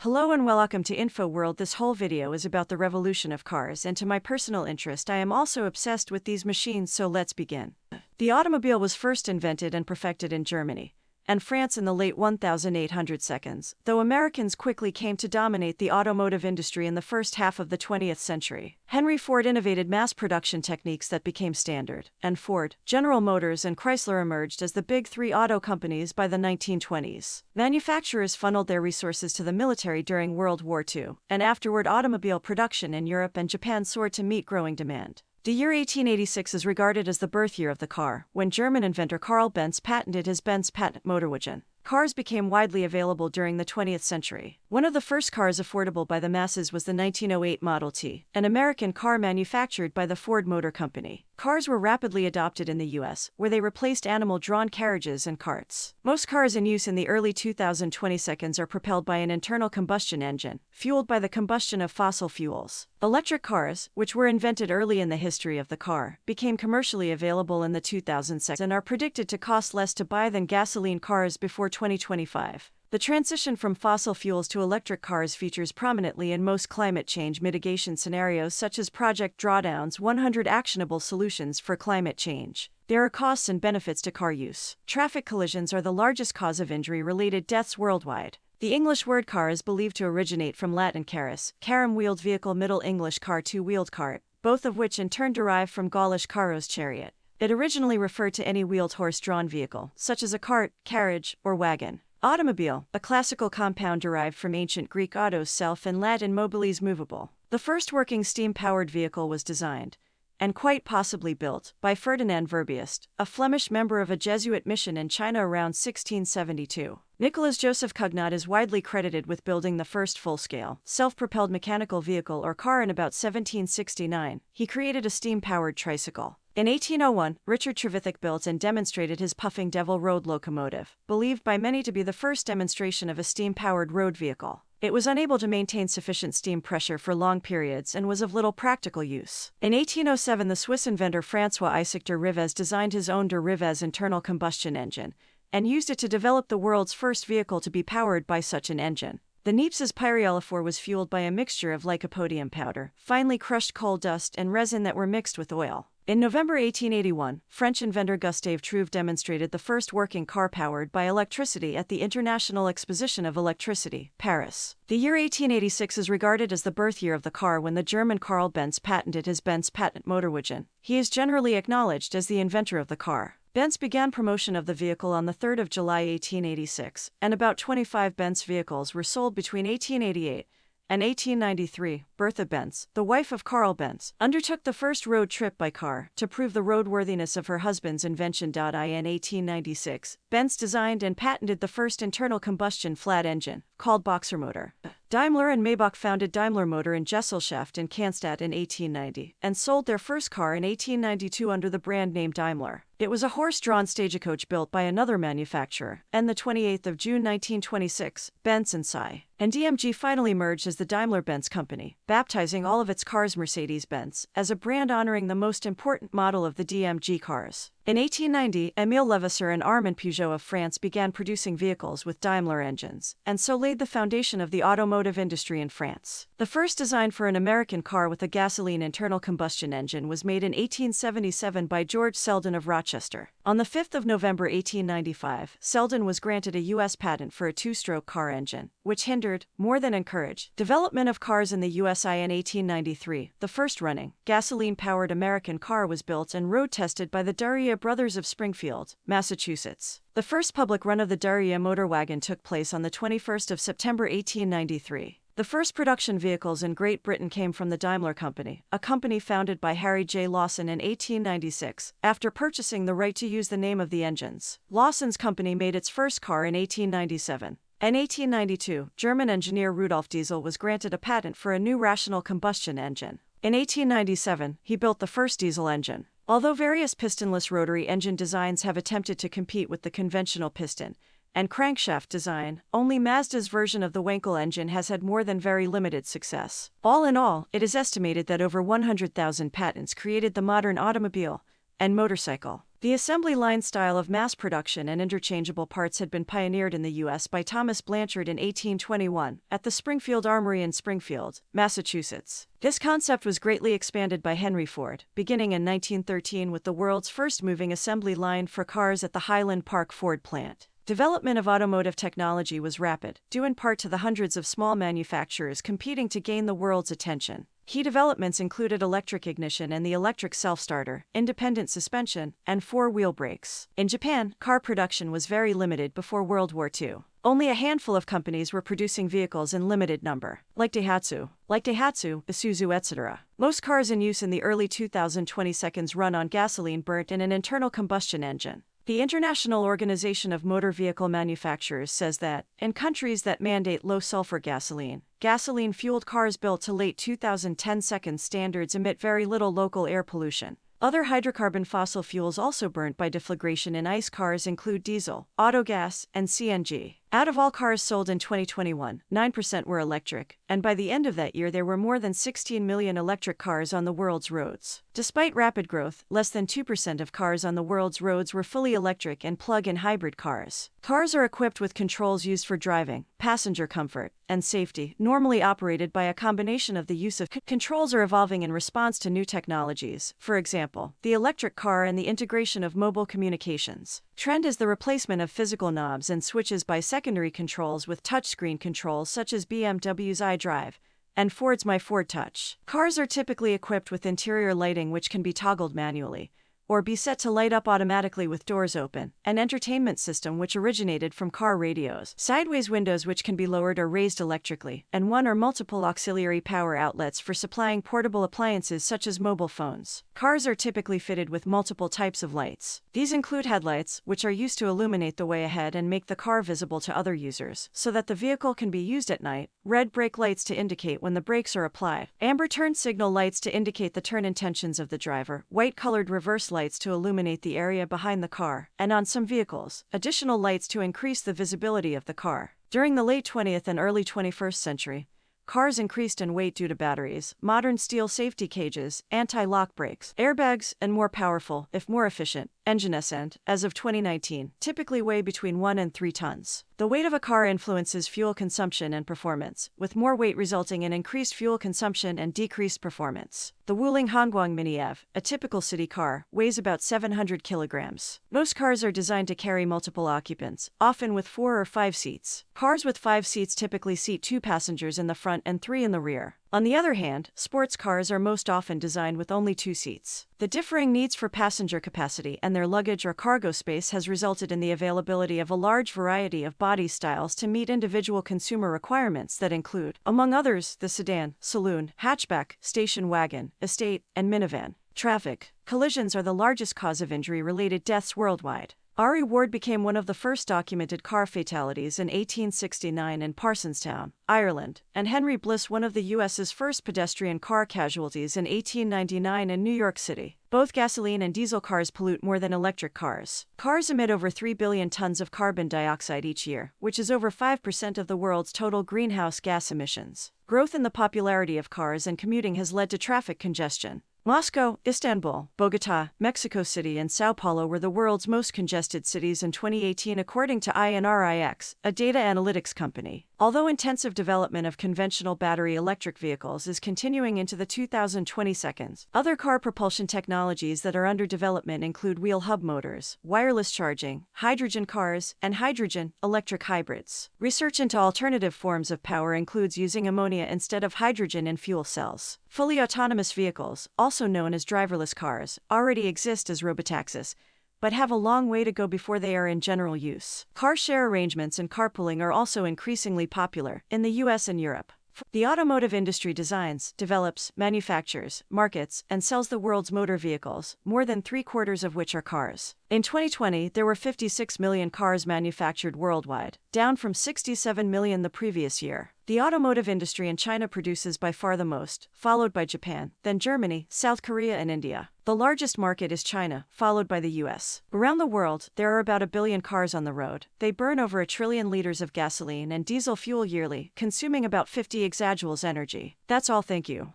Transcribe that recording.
Hello and welcome to Info World. This whole video is about the revolution of cars, and to my personal interest, I am also obsessed with these machines, so let's begin. The automobile was first invented and perfected in Germany and France in the late 1800s, though Americans quickly came to dominate the automotive industry in the first half of the 20th century. Henry Ford innovated mass production techniques that became standard, and Ford, General Motors, and Chrysler emerged as the big three auto companies by the 1920s. Manufacturers funneled their resources to the military during World War II, and afterward automobile production in Europe and Japan soared to meet growing demand. The year 1886 is regarded as the birth year of the car, when German inventor CARL Benz patented his Benz patent Motorwagen. Cars became widely available during the 20th century. One of the first cars affordable by the masses was the 1908 Model T, an American car manufactured by the Ford Motor Company. Cars were rapidly adopted in the U.S., where they replaced animal-drawn carriages and carts. Most cars in use in the early 2020s are propelled by an internal combustion engine, fueled by the combustion of fossil fuels. Electric cars, which were invented early in the history of the car, became commercially available in the 2000s and are predicted to cost less to buy than gasoline cars before 2025. The transition from fossil fuels to electric cars features prominently in most climate change mitigation scenarios, such as Project Drawdown's 100 Actionable Solutions for Climate Change. There are costs and benefits to car use. Traffic collisions are the largest cause of injury-related deaths worldwide. The English word car is believed to originate from Latin carus, carum wheeled vehicle, Middle English car, two-wheeled cart, both of which in turn derive from Gaulish caros, chariot. It originally referred to any wheeled horse-drawn vehicle, such as a cart, carriage, or wagon. Automobile, a classical compound derived from ancient Greek autos, self, and Latin mobilis, movable. The first working steam-powered vehicle was designed, and quite possibly built, by Ferdinand Verbiest, a Flemish member of a Jesuit mission in China around 1672. Nicolas Joseph Cugnot is widely credited with building the first full-scale, self-propelled mechanical vehicle or car in about 1769. He created a steam-powered tricycle. In 1801, Richard Trevithick built and demonstrated his Puffing Devil road locomotive, believed by many to be the first demonstration of a steam-powered road vehicle. It was unable to maintain sufficient steam pressure for long periods and was of little practical use. In 1807, the Swiss inventor François-Isaac de Rivez designed his own de Rivez internal combustion engine, and used it to develop the world's first vehicle to be powered by such an engine. The Niepce's pyreolophore was fueled by a mixture of lycopodium powder, finely crushed coal dust, and resin that were mixed with oil. In November 1881, French inventor Gustave Trouve demonstrated the first working car powered by electricity at the International Exposition of Electricity, Paris. The year 1886 is regarded as the birth year of the car, when the German CARL Benz patented his Benz patent Motorwagen. He is generally acknowledged as the inventor of the car. Benz began promotion of the vehicle on the 3rd of July 1886, and about 25 Benz vehicles were sold between 1888 and 1893. Bertha Benz, the wife of CARL Benz, undertook the first road trip by car to prove the roadworthiness of her husband's invention. In 1896, Benz designed and patented the first internal combustion flat engine, called Boxer motor. Daimler and Maybach founded Daimler Motor in Gesellschaft in Cannstatt in 1890, and sold their first car in 1892 under the brand name Daimler. It was a horse-drawn stagecoach built by another manufacturer, and the 28th of June 1926, Benz and Sci. and DMG finally merged as the Daimler-Benz Company, baptizing all of its cars Mercedes-Benz, as a brand honoring the most important model of the DMG cars. In 1890, Émile Levasseur and Armand Peugeot of France began producing vehicles with Daimler engines, and so laid the foundation of the automotive industry in France. The first design for an American car with a gasoline internal combustion engine was made in 1877 by George Selden of Rochester. On the 5th of November 1895, Selden was granted a U.S. patent for a two-stroke car engine, which hindered, more than encouraged, development of cars in the USA. In 1893, the first running, gasoline-powered American car was built and road-tested by the Daria brothers of Springfield, Massachusetts. The first public run of the Daria Motorwagen took place on the 21st of September 1893. The first production vehicles in Great Britain came from the Daimler Company, a company founded by Harry J. Lawson in 1896, after purchasing the right to use the name of the engines. Lawson's company made its first car in 1897. In 1892, German engineer Rudolf Diesel was granted a patent for a new rational combustion engine. In 1897, he built the first diesel engine. Although various pistonless rotary engine designs have attempted to compete with the conventional piston and crankshaft design, only Mazda's version of the Wankel engine has had more than very limited success. All in all, it is estimated that over 100,000 patents created the modern automobile and motorcycle. The assembly line style of mass production and interchangeable parts had been pioneered in the U.S. by Thomas Blanchard in 1821 at the Springfield Armory in Springfield, Massachusetts. This concept was greatly expanded by Henry Ford, beginning in 1913 with the world's first moving assembly line for cars at the Highland Park Ford plant. Development of automotive technology was rapid, due in part to the hundreds of small manufacturers competing to gain the world's attention. Key developments included electric ignition and the electric self-starter, independent suspension, and four-wheel brakes. In Japan, car production was very limited before World War II. Only a handful of companies were producing vehicles in limited number, like Daihatsu, Isuzu, etc. Most cars in use in the early 2020s run on gasoline burnt in an internal combustion engine. The International Organization of Motor Vehicle Manufacturers says that, in countries that mandate low-sulfur gasoline-fueled cars built to late 2010 standards emit very little local air pollution. Other hydrocarbon fossil fuels also burnt by deflagration in ICE cars include diesel, autogas, and CNG. Out of all cars sold in 2021, 9% were electric, and by the end of that year there were more than 16 million electric cars on the world's roads. Despite rapid growth, less than 2% of cars on the world's roads were fully electric and plug-in hybrid cars. Cars are equipped with controls used for driving, passenger comfort, and safety, normally operated by a combination of the use of controls are evolving in response to new technologies, for example, the electric car and the integration of mobile communications. Trend is the replacement of physical knobs and switches by secondary controls with touchscreen controls such as BMW's iDrive and Ford's My Ford Touch. Cars are typically equipped with interior lighting which can be toggled manually, or be set to light up automatically with doors open, an entertainment system which originated from car radios, sideways windows which can be lowered or raised electrically, and one or multiple auxiliary power outlets for supplying portable appliances such as mobile phones. Cars are typically fitted with multiple types of lights. These include headlights, which are used to illuminate the way ahead and make the car visible to other users, so that the vehicle can be used at night, red brake lights to indicate when the brakes are applied, amber turn signal lights to indicate the turn intentions of the driver, white-colored reverse lights to illuminate the area behind the car, and on some vehicles, additional lights to increase the visibility of the car. During the late 20th and early 21st century, cars increased in weight due to batteries, modern steel safety cages, anti-lock brakes, airbags, and more powerful, if more efficient, engines and, as of 2019, typically weigh between 1 and 3 tons. The weight of a car influences fuel consumption and performance, with more weight resulting in increased fuel consumption and decreased performance. The Wuling Hongguang Mini EV, a typical city car, weighs about 700 kilograms. Most cars are designed to carry multiple occupants, often with 4 or 5 seats. Cars with 5 seats typically seat 2 passengers in the front and 3 in the rear. On the other hand, sports cars are most often designed with only 2 seats. The differing needs for passenger capacity and their luggage or cargo space has resulted in the availability of a large variety of body styles to meet individual consumer requirements that include, among others, the sedan, saloon, hatchback, station wagon, estate, and minivan. Traffic collisions are the largest cause of injury-related deaths worldwide. Ari Ward became one of the first documented car fatalities in 1869 in Parsonstown, Ireland, and Henry Bliss one of the U.S.'s first pedestrian car casualties in 1899 in New York City. Both gasoline and diesel cars pollute more than electric cars. Cars emit over 3 billion tons of carbon dioxide each year, which is over 5% of the world's total greenhouse gas emissions. Growth in the popularity of cars and commuting has led to traffic congestion. Moscow, Istanbul, Bogota, Mexico City, and Sao Paulo were the world's most congested cities in 2018 according to INRIX, a data analytics company. Although intensive development of conventional battery electric vehicles is continuing into the 2020s, other car propulsion technologies that are under development include wheel hub motors, wireless charging, hydrogen cars, and hydrogen electric hybrids. Research into alternative forms of power includes using ammonia instead of hydrogen in fuel cells. Fully autonomous vehicles, also known as driverless cars, already exist as robotaxis, but have a long way to go before they are in general use. Car share arrangements and carpooling are also increasingly popular in the US and Europe. The automotive industry designs, develops, manufactures, markets, and sells the world's motor vehicles, more than 3/4 of which are cars. In 2020, there were 56 million cars manufactured worldwide, down from 67 million the previous year. The automotive industry in China produces by far the most, followed by Japan, then Germany, South Korea, and India. The largest market is China, followed by the US. Around the world, there are about 1 billion cars on the road. They burn over 1 trillion liters of gasoline and diesel fuel yearly, consuming about 50 exajoules energy. That's all, thank you.